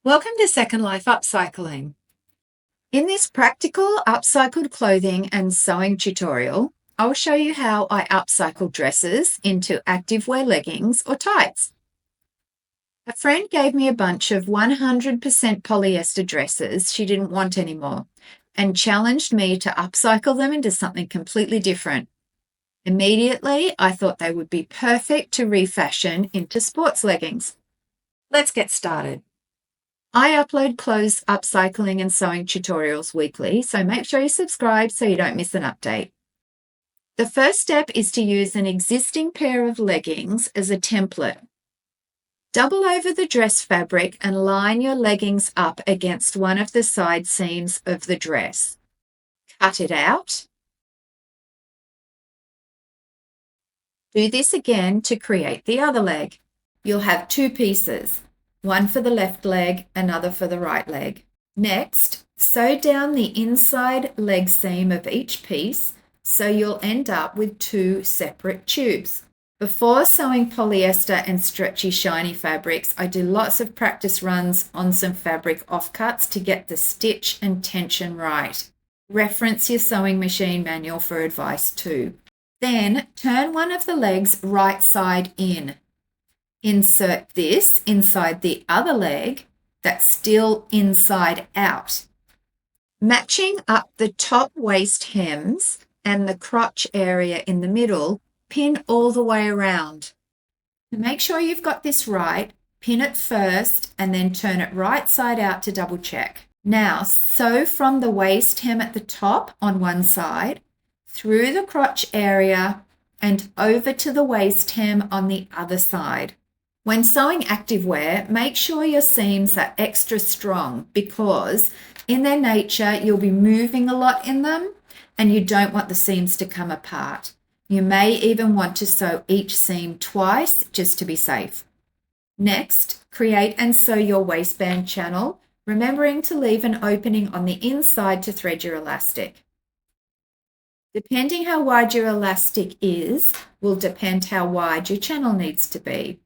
Welcome to Second Life Upcycling. In this practical upcycled clothing and sewing tutorial, I'll show you how I upcycle dresses into activewear leggings or tights. A friend gave me a bunch of 100% polyester dresses she didn't want anymore and challenged me to upcycle them into something completely different. Immediately, I thought they would be perfect to refashion into sports leggings. Let's get started. I upload clothes upcycling and sewing tutorials weekly, so make sure you subscribe so you don't miss an update. The first step is to use an existing pair of leggings as a template. Double over the dress fabric and line your leggings up against one of the side seams of the dress. Cut it out. Do this again to create the other leg. You'll have two pieces. One for the left leg, another for the right leg. Next, sew down the inside leg seam of each piece so you'll end up with two separate tubes. Before sewing polyester and stretchy shiny fabrics, I do lots of practice runs on some fabric offcuts to get the stitch and tension right. Reference your sewing machine manual for advice too. Then turn one of the legs right side in. Insert this inside the other leg that's still inside out. Matching up the top waist hems and the crotch area in the middle, pin all the way around. To make sure you've got this right, pin it first and then turn it right side out to double check. Now sew from the waist hem at the top on one side, through the crotch area and over to the waist hem on the other side. When sewing activewear, make sure your seams are extra strong because in their nature, you'll be moving a lot in them and you don't want the seams to come apart. You may even want to sew each seam twice just to be safe. Next, create and sew your waistband channel, remembering to leave an opening on the inside to thread your elastic. Depending how wide your elastic is, will depend how wide your channel needs to be.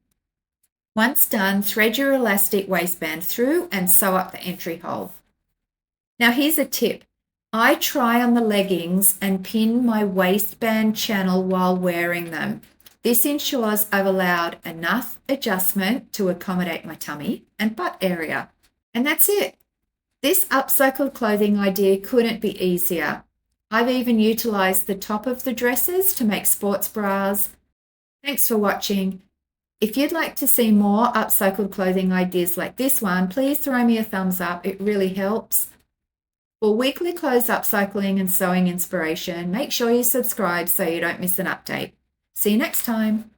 Once done, thread your elastic waistband through and sew up the entry hole. Now here's a tip. I try on the leggings and pin my waistband channel while wearing them. This ensures I've allowed enough adjustment to accommodate my tummy and butt area. And that's it. This upcycled clothing idea couldn't be easier. I've even utilized the top of the dresses to make sports bras. Thanks for watching. If you'd like to see more upcycled clothing ideas like this one, please throw me a thumbs up. It really helps. For weekly clothes upcycling and sewing inspiration, make sure you subscribe so you don't miss an update. See you next time.